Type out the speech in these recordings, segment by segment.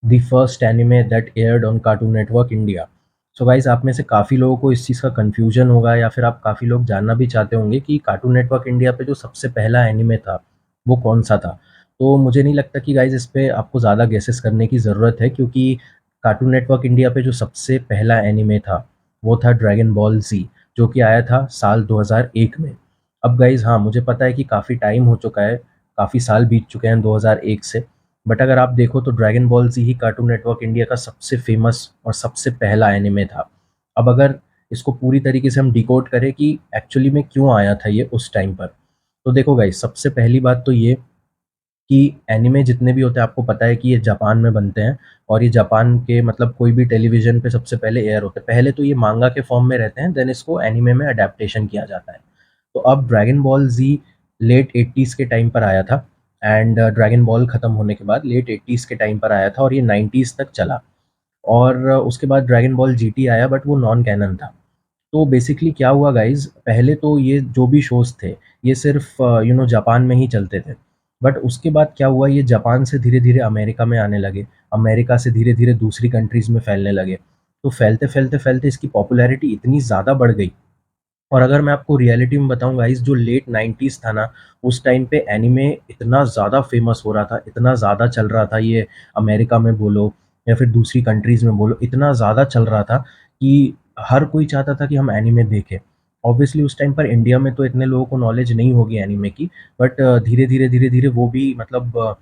The first anime that aired on cartoon network India. So guys, आप में से काफ़ी लोगों को इस चीज़ का कन्फ्यूजन होगा या फिर आप काफ़ी लोग जानना भी चाहते होंगे कि कार्टून नेटवर्क इंडिया पे जो सबसे पहला एनिमे था, वो कौन-सा था? तो मुझे नहीं लगता कि गाइस इस पे आपको ज़्यादा गेसेस करने की ज़रूरत है, क्योंकि कार्टून नेटवर्क इंडिया पे जो सबसे पहला एनिमे था, वो था ड्रैगन बॉल ज़ी, जो कि आया था साल 2001 में। अब गाइस हाँ, मुझे पता है कि काफ़ी टाइम हो चुका है, काफ़ी साल बीत चुके हैं 2001 से। बट अगर आप देखो तो ड्रैगन बॉल ज़ी ही कार्टून नेटवर्क इंडिया का सबसे फ़ेमस और सबसे पहला एनिमे था। अब अगर इसको पूरी तरीके से हम डिकोड करें कि एक्चुअली में क्यों आया था ये उस टाइम पर, तो देखो गाइस, सबसे पहली बात तो ये कि एनिमे जितने भी होते हैं आपको पता है कि ये जापान में बनते हैं और ये जापान के मतलब कोई भी टेलीविज़न पे सबसे पहले एयर होते हैं। पहले तो ये मांगा के फॉर्म में रहते हैं, देन इसको एनिमे में अडैप्टेशन किया जाता है। तो अब ड्रैगन बॉल ज़ी लेट 80s के टाइम पर आया था एंड ड्रैगन बॉल खत्म होने के बाद लेट 80s के टाइम पर आया था और ये 90s तक चला। और उसके बाद ड्रैगन बॉल जीटी आया, बट वो नॉन कैनन था। तो बेसिकली क्या हुआ गाइज़, पहले तो ये जो भी शोज़ थे, ये सिर्फ़ जापान में ही चलते थे। बट उसके बाद क्या हुआ, ये जापान से धीरे-धीरे अमेरिका में आने लगे, अमेरिका से धीरे-धीरे दूसरी कंट्रीज़ में फैलने लगे। तो फैलते इसकी पॉपुलैरिटी इतनी ज़्यादा बढ़ गई। और अगर मैं आपको रियलिटी में बताऊँ गाइज़, जो लेट 90s था ना, उस टाइम पे एनीमे इतना ज़्यादा फ़ेमस हो रहा था, इतना ज़्यादा चल रहा था, ये अमेरिका में बोलो या फिर दूसरी कंट्रीज़ में बोलो, इतना ज़्यादा चल रहा था कि हर कोई चाहता था कि हम एनीमे देखें। ऑब्वियसली उस टाइम पर इंडिया में तो इतने लोगों को नॉलेज नहीं होगी एनीमे की, बट धीरे-धीरे वो भी मतलब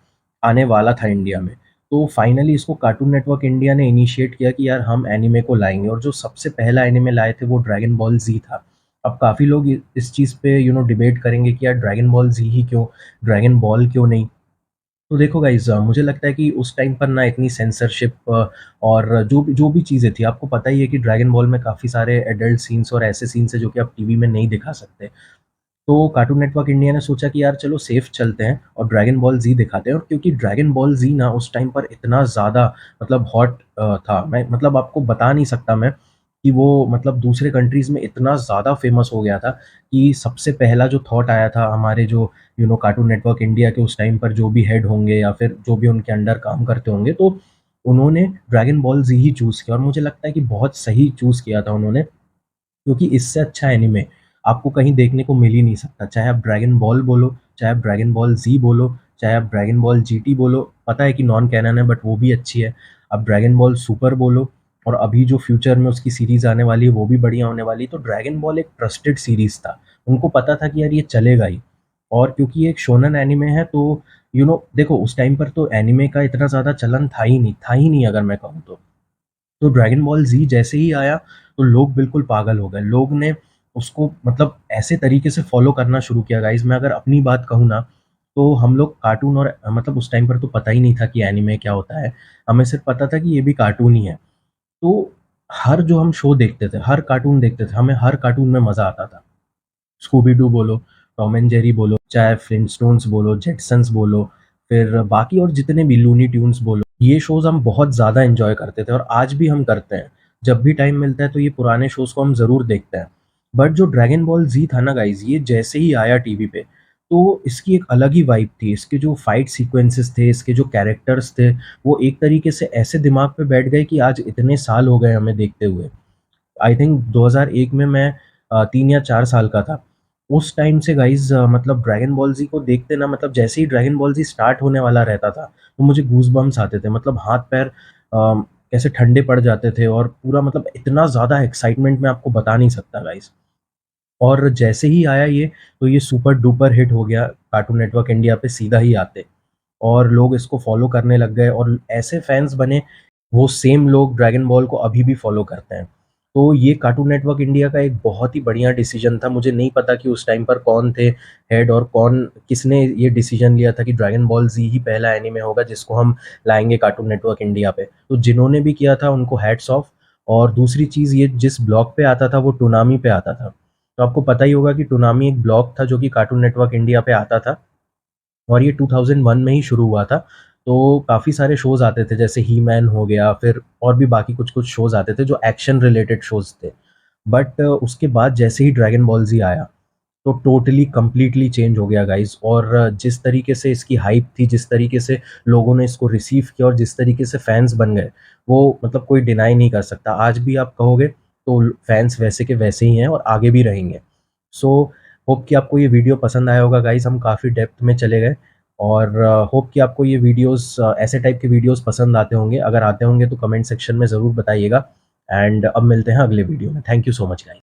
आने वाला था इंडिया में। तो फाइनली इसको कार्टून नेटवर्क इंडिया ने इनिशिएट किया कि यार हम एनीमे को लाएँगे, और जो सबसे पहला एनीमे लाए थे वो ड्रैगन बॉल ज़ी था। अब काफ़ी लोग इ इस चीज़ पे डिबेट करेंगे कि यार ड्रैगन बॉल ज़ी ही क्यों? ड्रैगन बॉल क्यों नहीं? तो देखो गाइज़, मुझे लगता है कि उस टाइम पर ना इतनी सेंसरशिप और जो भी चीज़ें थी, आपको पता ही है कि ड्रैगन बॉल में काफ़ी सारे एडल्ट सीन्स और ऐसे सीन्स हैं जो कि आप टीवी में नहीं दिखा सकते। तो कार्टून नेटवर्क इंडिया ने सोचा कि यार चलो सेफ चलते हैं और ड्रैगन बॉल ज़ी दिखाते हैं, और क्योंकि ड्रैगन बॉल ज़ी ना उस टाइम पर इतना ज़्यादा मतलब हॉट था, मैं मतलब आपको बता नहीं सकता मैं कि वो मतलब दूसरे कंट्रीज़ में इतना ज़्यादा फ़ेमस हो गया था कि सबसे पहला जो थॉट आया था हमारे जो कार्टून नेटवर्क इंडिया के उस टाइम पर जो भी हेड होंगे या फिर जो भी उनके अंडर काम करते होंगे, तो उन्होंने ड्रैगन बॉल ज़ी ही चूज़ किया और मुझे लगता है कि बहुत सही चूज़ किया था उन्होंने, क्योंकि इससे अच्छा एनीमे आपको कहीं देखने को मिल ही नहीं सकता। चाहे आप ड्रैगन बॉल बोलो, चाहे आप ड्रैगन बॉल ज़ी बोलो, चाहे आप ड्रैगन बॉल जीटी बोलो, पता है कि नॉन कैनन है बट वो भी अच्छी है। आप ड्रैगन बॉल सुपर बोलो, और अभी जो फ्यूचर में उसकी सीरीज़ आने वाली है वो भी बढ़िया होने वाली है। तो ड्रैगन बॉल एक ट्रस्टेड सीरीज़ था। उनको पता था कि यार ये चलेगा ही, और क्योंकि ये एक शोनन एनीमे है तो देखो उस टाइम पर तो एनीमे का इतना ज़्यादा चलन था ही नहीं अगर मैं कहूँ तो। तो ड्रैगन बॉल ज़ी जैसे ही आया, तो लोग बिल्कुल पागल हो गए। लोग ने उसको मतलब ऐसे तरीके से फ़ॉलो करना शुरू किया गाइज़, मैं अगर अपनी बात कहूँ ना, तो हम लोग कार्टून और मतलब उस टाइम पर तो पता ही नहीं था कि एनीमे क्या होता है। हमें सिर्फ़ पता था कि ये भी कार्टून ही है। तो हर जो हम शो देखते थे, हर कार्टून देखते थे, हमें हर कार्टून में मज़ा आता था। स्कूबी डू बोलो, टॉम एंड जेरी बोलो, चाहे फ्लिंटस्टोन्स बोलो, जेटसन्स बोलो, फिर बाकी और जितने भी लूनी ट्यून्स बोलो, ये शोज़ हम बहुत ज़्यादा एन्जॉय करते थे और आज भी हम करते हैं। जब भी टाइम मिलता है तो ये पुराने शोज़ को हम ज़रूर देखते हैं। बट जो ड्रैगन बॉल ज़ी था ना गाइज़, ये जैसे ही आया टीवी पे, तो इसकी एक अलग ही वाइब थी। इसके जो फाइट सीक्वेंसेस थे, इसके जो कैरेक्टर्स थे, वो एक तरीके से ऐसे दिमाग पे बैठ गए कि आज इतने साल हो गए हमें देखते हुए। आई थिंक 2001 में मैं 3 या 4 साल का था। उस टाइम से गाइज़ मतलब ड्रैगन बॉल ज़ी को देखते ना, मतलब जैसे ही ड्रैगन बॉल ज़ी स्टार्ट होने वाला रहता था, तो मुझे गूज़बम्प्स आते थे। मतलब हाथ-पैर कैसे ठंडे पड़ जाते थे और पूरा मतलब इतना ज़्यादा एक्साइटमेंट मैं आपको बता नहीं सकता गाइज़। और जैसे ही आया ये, तो ये सुपर डुपर हिट हो गया, कार्टून नेटवर्क इंडिया पे सीधा ही आते। और लोग इसको फ़ॉलो करने लग गए और ऐसे फैन्स बने, वो सेम लोग ड्रैगन बॉल को अभी भी फ़ॉलो करते हैं। तो ये कार्टून नेटवर्क इंडिया का एक बहुत ही बढ़िया डिसीज़न था। मुझे नहीं पता कि उस टाइम पर कौन थे हेड और कौन किसने ये डिसीज़न लिया था कि ड्रैगन बॉल ज़ी ही पहला एनीमे होगा जिसको हम लाएँगे कार्टून नेटवर्क इंडिया पे। तो जिन्होंने भी किया था उनको हैट्स ऑफ। और दूसरी चीज़, ये जिस ब्लॉग पे आता था वो टूनामी पे आता था। तो आपको पता ही होगा कि टूनामी एक ब्लॉग था जो कि कार्टून नेटवर्क इंडिया पे आता था। और ये 2001 में ही शुरू हुआ था। तो काफ़ी सारे शोज़ आते थे, जैसे ही मैन हो गया, फिर और भी बाकी कुछ-कुछ शोज़ आते थे जो एक्शन रिलेटेड शोज़ थे। बट उसके बाद जैसे ही ड्रैगन बॉल ज़ी आया, तो टोटली कंप्लीटली चेंज हो गया गाइस। और जिस तरीके से इसकी हाइप थी, जिस तरीके से लोगों ने इसको रिसीव किया और जिस तरीके से फैंस बन गए, वो मतलब कोई डिनाई नहीं कर सकता। आज भी आप कहोगे तो फैंस वैसे के वैसे ही हैं और आगे भी रहेंगे। सो होप कि आपको ये वीडियो पसंद आया होगा गाइस। हम काफ़ी डेप्थ में चले गए और होप कि आपको ये वीडियोस, ऐसे टाइप के वीडियोस पसंद आते होंगे। अगर आते होंगे तो कमेंट सेक्शन में ज़रूर बताइएगा। एंड अब मिलते हैं अगले वीडियो में। Thank you so much guys.